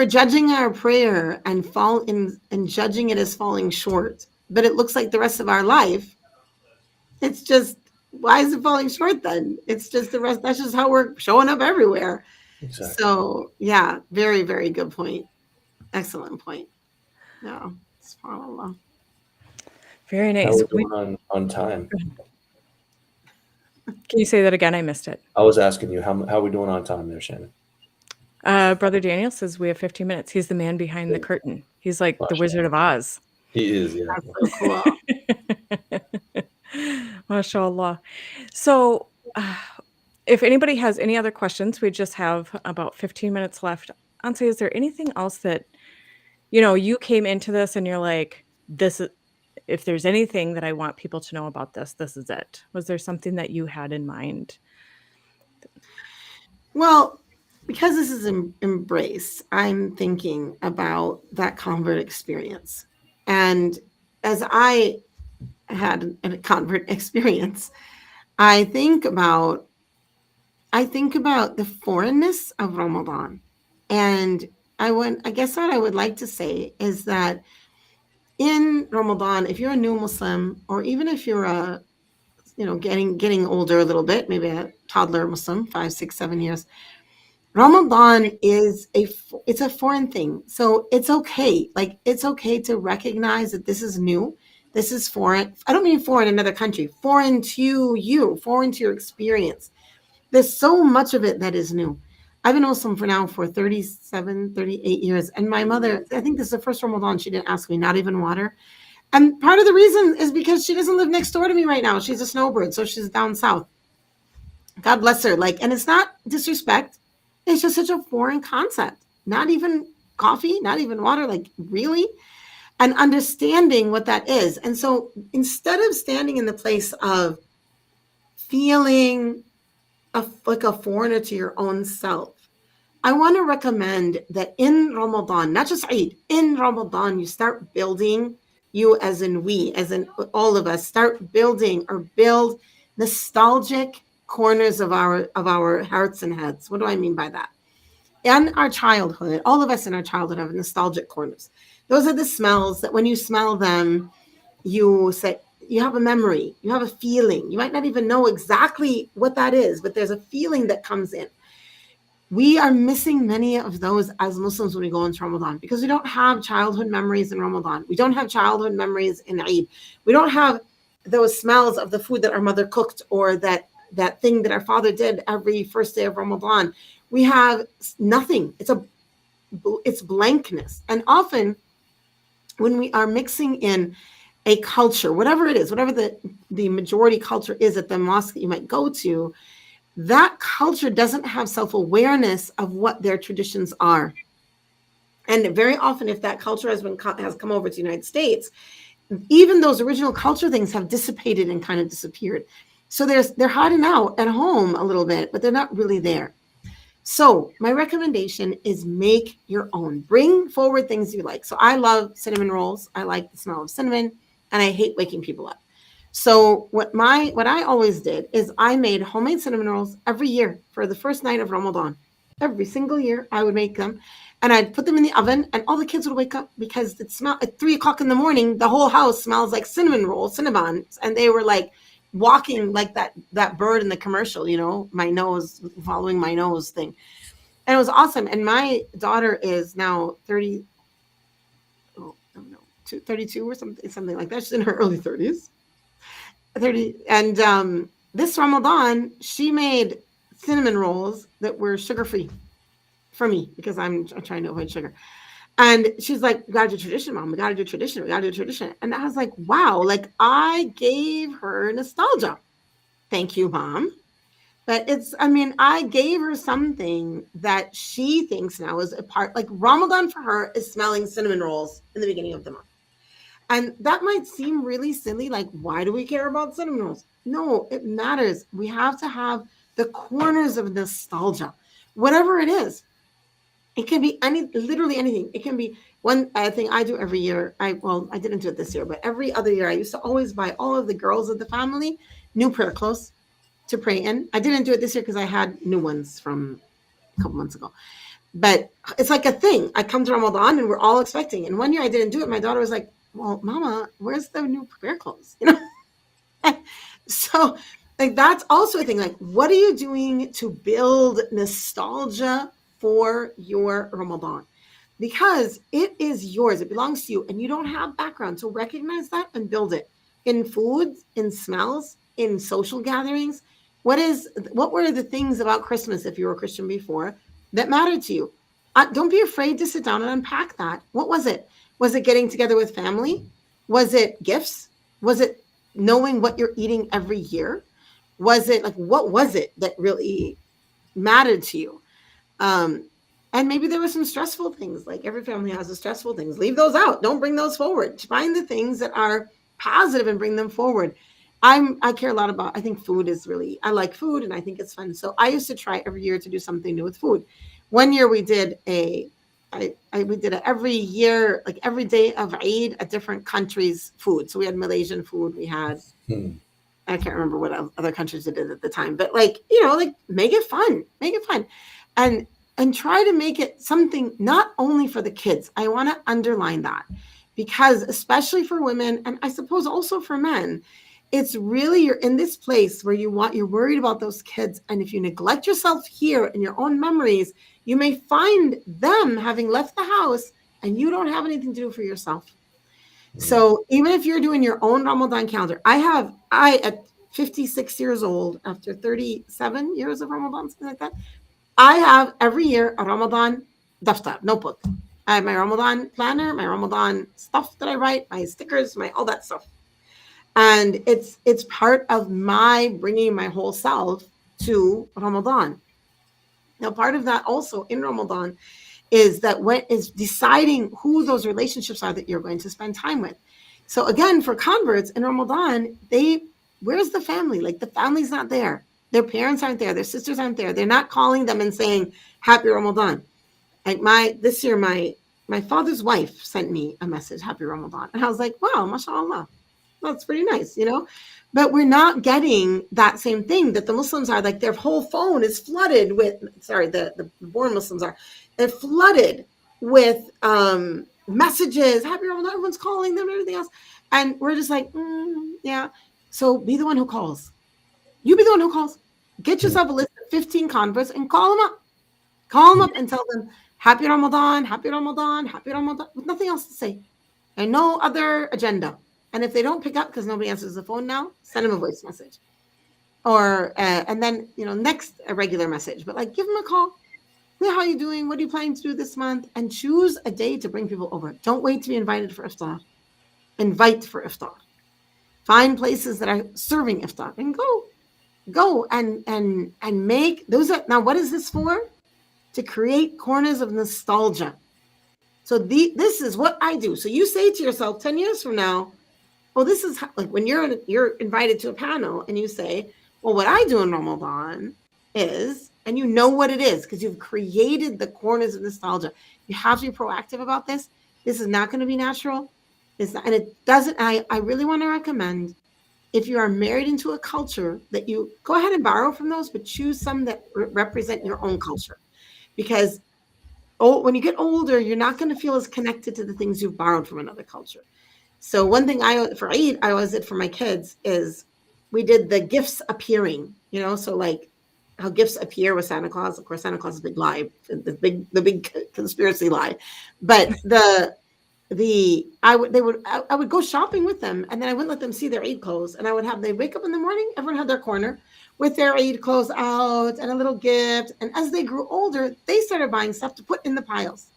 judging our prayer and fall in and judging it as falling short, but it looks like the rest of our life, it's just, why is it falling short then? It's just the rest. That's just how we're showing up everywhere. Exactly. So yeah, very, very good point. Excellent point. Yeah. SubhanAllah. Very How are nice. we doing on time? Can you say that again? I missed it. I was asking you how are we doing on time there, Shannon? Brother Daniel says we have 15 minutes. He's the man behind the Good. curtain. He's like the Wizard Mashallah. of Oz. He is, yeah. That's so cool. Mashallah. So, if anybody has any other questions, we just have about 15 minutes left. Anse, is there anything else that, you came into this and you're like, this is, if there's anything that I want people to know about this, this is it. Was there something that you had in mind? Well, because this is embrace, I'm thinking about that convert experience. And as I had a convert experience, I think about I think about the foreignness of Ramadan. And I guess what I would like to say is that in Ramadan, if you're a new Muslim, or even if you're a, getting older a little bit, maybe a toddler Muslim, 5, 6, 7 years, Ramadan it's a foreign thing. So it's okay. Like, it's okay to recognize that this is new. This is foreign. I don't mean foreign in another country, foreign to you, foreign to your experience. There's so much of it that is new. I've been Muslim for 37, 38 years. And my mother, I think this is the first Ramadan she didn't ask me, not even water. And part of the reason is because she doesn't live next door to me right now. She's a snowbird, so she's down south. God bless her. Like, and it's not disrespect. It's just such a foreign concept. Not even coffee, not even water. Like, really? And understanding what that is. And so instead of standing in the place of feeling like a foreigner to your own self, I want to recommend that in Ramadan, not just Eid, in Ramadan, you start building, you as in we, as in all of us, start building or build nostalgic corners of our hearts and heads. What do I mean by that? In our childhood, all of us in our childhood have nostalgic corners. Those are the smells that when you smell them, you say, you have a memory, you have a feeling. You might not even know exactly what that is, but there's a feeling that comes in. We are missing many of those as Muslims when we go into Ramadan, because we don't have childhood memories in Ramadan. We don't have childhood memories in Eid. We don't have those smells of the food that our mother cooked, or that thing that our father did every first day of Ramadan. We have nothing. It's blankness. And often when we are mixing in a culture, whatever it is, whatever the majority culture is at the mosque that you might go to, that culture doesn't have self-awareness of what their traditions are. And very often, if that culture has come over to the United States, even those original culture things have dissipated and kind of disappeared. So they're hiding out at home a little bit, but they're not really there. So my recommendation is make your own. Bring forward things you like. So I love cinnamon rolls. I like the smell of cinnamon, and I hate waking people up. So what I always did is I made homemade cinnamon rolls every year for the first night of Ramadan. Every single year I would make them, and I'd put them in the oven, and all the kids would wake up because it smelled at 3 o'clock in the morning. The whole house smells like cinnamon rolls, cinnamons, and they were like walking like that bird in the commercial, my nose, following my nose thing. And it was awesome. And my daughter is now 30, oh, I don't know, 32 or something like that. She's in her early 30s. 30. And this Ramadan, she made cinnamon rolls that were sugar-free for me, because I'm trying to avoid sugar. And she's like, we gotta do tradition, Mom. We gotta do tradition. We gotta do tradition. And I was like, wow, like I gave her nostalgia. Thank you, Mom. But I gave her something that she thinks now is a part, like Ramadan for her is smelling cinnamon rolls in the beginning of the month. And that might seem really silly. Like, why do we care about cinnamon rolls? No, it matters. We have to have the corners of nostalgia, whatever it is. It can be literally anything. It can be one thing I do every year. I didn't do it this year, but every other year I used to always buy all of the girls of the family new prayer clothes to pray in. I didn't do it this year because I had new ones from a couple months ago. But it's like a thing. I come to Ramadan and we're all expecting. And one year I didn't do it. My daughter was like, well, Mama, where's the new prayer clothes? So like that's also a thing. Like, what are you doing to build nostalgia for your Ramadan? Because it is yours. It belongs to you. And you don't have background. So recognize that and build it in food, in smells, in social gatherings. What were the things about Christmas, if you were a Christian before, that mattered to you? Don't be afraid to sit down and unpack that. What was it? Was it getting together with family? Was it gifts? Was it knowing what you're eating every year? Was it like, what was it that really mattered to you? And maybe there were some stressful things. Like every family has the stressful things. Leave those out. Don't bring those forward. Find the things that are positive and bring them forward. I care a lot about, I think food is really, I like food and I think it's fun. So I used to try every year to do something new with food. One year we did we did it every year, like every day of Eid, a different country's food. So we had Malaysian food, we had, Hmm. I can't remember what other countries it did at the time, but like, you know, like make it fun, and try to make it something not only for the kids. I want to underline that, because especially for women, and I suppose also for men, it's really, you're in this place where you're worried about those kids, and if you neglect yourself here in your own memories, you may find them having left the house and you don't have anything to do for yourself. Hmm. So even if you're doing your own Ramadan calendar, I at 56 years old, after 37 years of Ramadan, something like that, I have every year a Ramadan daftar, notebook. I have my Ramadan planner, my Ramadan stuff that I write, my stickers, my all that stuff. And it's part of my bringing my whole self to Ramadan. Now, part of that also in Ramadan is that when is deciding who those relationships are that you're going to spend time with. So again, for converts in Ramadan, where's the family? Like the family's not there. Their parents aren't there. Their sisters aren't there. They're not calling them and saying Happy Ramadan. Like this year, my father's wife sent me a message, Happy Ramadan, and I was like, wow, mashallah, that's pretty nice, you know. But we're not getting that same thing that the Muslims are. Like their whole phone is flooded with, sorry, the born Muslims are, they're flooded with messages, Happy Ramadan, everyone's calling them and everything else. And we're just like, yeah. So be the one who calls. You be the one who calls. Get Hmm. yourself a list of 15 converts and call them up. Call them up and tell them Happy Ramadan, Happy Ramadan, Happy Ramadan, with nothing else to say and no other agenda. And if they don't pick up because nobody answers the phone now, send them a voice message, or and then next a regular message. But like, give them a call. Hey, how are you doing? What are you planning to do this month? And choose a day to bring people over. Don't wait to be invited for iftar. Invite for iftar. Find places that are serving iftar and go and make those. Now, what is this for? To create corners of nostalgia. So this is what I do. So you say to yourself 10 years from now, well, this is how, like when you're invited to a panel and you say, well, what I do in Ramadan is, and you know what it is because you've created the corners of nostalgia. You have to be proactive about this. This is not going to be natural. It's not, and it doesn't. I really want to recommend, if you are married into a culture, that you go ahead and borrow from those, but choose some that represent your own culture, because when you get older, you're not going to feel as connected to the things you've borrowed from another culture. So one thing for Eid, I always did for my kids is we did the gifts appearing, so like how gifts appear with Santa Claus. Of course, Santa Claus is a big lie, the big conspiracy lie. But I would go shopping with them, and then I wouldn't let them see their Eid clothes, and they wake up in the morning, everyone had their corner with their Eid clothes out and a little gift. And as they grew older, they started buying stuff to put in the piles.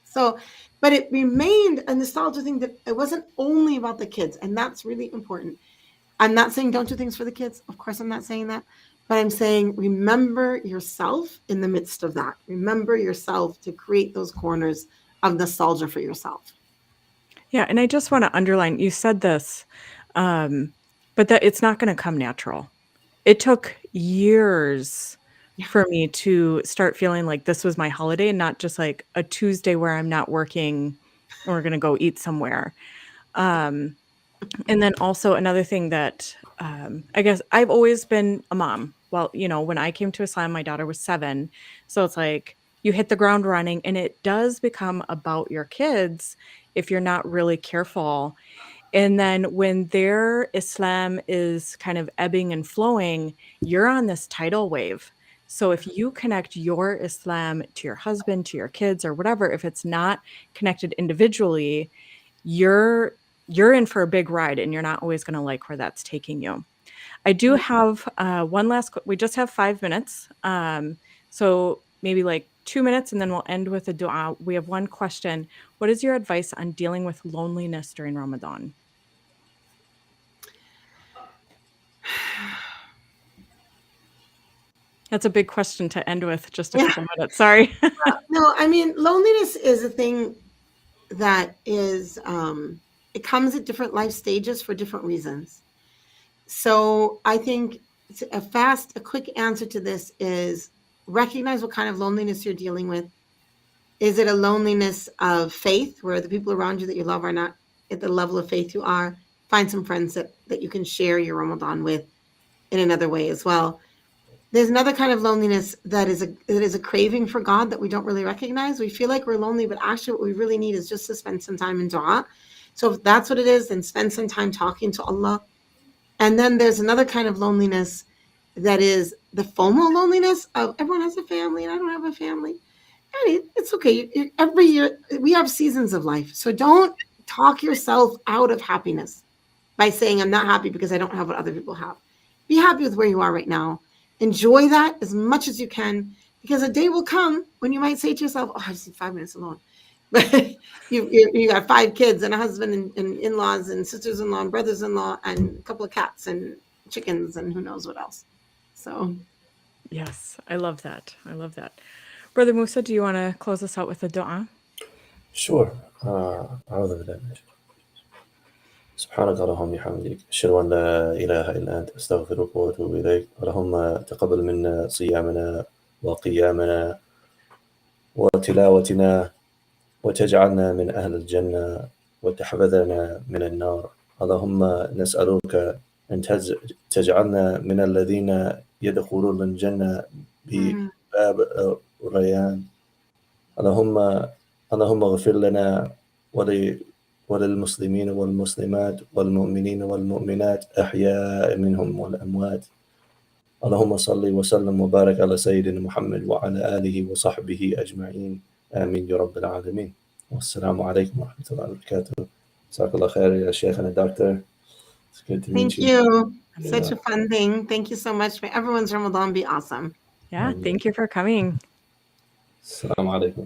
So, but it remained a nostalgia thing, that it wasn't only about the kids. And that's really important. I'm not saying don't do things for the kids. Of course, I'm not saying that. But I'm saying remember yourself in the midst of that. Remember yourself to create those corners of nostalgia for yourself. Yeah, and I just wanna underline, you said this, but that it's not gonna come natural. It took years Yeah. for me to start feeling like this was my holiday and not just like a Tuesday where I'm not working and we're gonna go eat somewhere. Um, and then also another thing that, I guess I've always been a mom. Well, when I came to Islam, my daughter was 7, so it's like you hit the ground running, and it does become about your kids if you're not really careful. And then when their Islam is kind of ebbing and flowing, you're on this tidal wave. So if you connect your Islam to your husband, to your kids, or whatever, if it's not connected individually, you're you're in for a big ride, and you're not always going to like where that's taking you. I do have one last. We just have 5 minutes, so maybe like 2 minutes, and then we'll end with a dua. We have one question. What is your advice on dealing with loneliness during Ramadan? That's a big question to end with, just a Yeah. couple minutes, sorry. No, I mean, loneliness is a thing that is, it comes at different life stages for different reasons. So I think a quick answer to this is recognize what kind of loneliness you're dealing with. Is it a loneliness of faith where the people around you that you love are not at the level of faith you are? Find some friends that you can share your Ramadan with in another way as well. There's another kind of loneliness that is a craving for God that we don't really recognize. We feel like we're lonely, but actually what we really need is just to spend some time in dua. So if that's what it is, then spend some time talking to Allah. And then there's another kind of loneliness that is the FOMO loneliness of everyone has a family and I don't have a family. And it's okay. Every year we have seasons of life. So don't talk yourself out of happiness by saying I'm not happy because I don't have what other people have. Be happy with where you are right now. Enjoy that as much as you can, because a day will come when you might say to yourself, "Oh, I just need 5 minutes alone." But you got 5 kids and a husband and in-laws and sisters-in-law and brothers-in-law and a couple of cats and chickens and who knows what else. So Yes, I love that. I love that. Brother Musa, do you want to close us out with a dua? Sure. أعوذ بالله من الشيطان. سبحانك اللهم وبحمدك أشهد أن لا إله إلا أنت أستغفرك وأتوب إليك. اللهم تقبل منا صيامنا وقيامنا وتلاوتنا وتجعلنا من أهل الجنة وتحفظنا من النار. اللهم نسألك أن تجعلنا من الذين يدخلون الجنة بباب الريان. اللهم اغفر لنا وللمسلمين والمسلمات والمؤمنين والمؤمنات أحياء منهم والأموات. اللهم صل وسلم وبارك على سيدنا محمد وعلى آله وصحبه أجمعين. آمين يا رب العالمين. والسلام عليكم ورحمة الله وبركاته. جزاك الله خير يا شيخنا doctor. It's good to meet thank you. you. Yeah. Such a fun thing. Thank you so much. May everyone's Ramadan be awesome. Yeah, thank you for coming. السلام عليكم.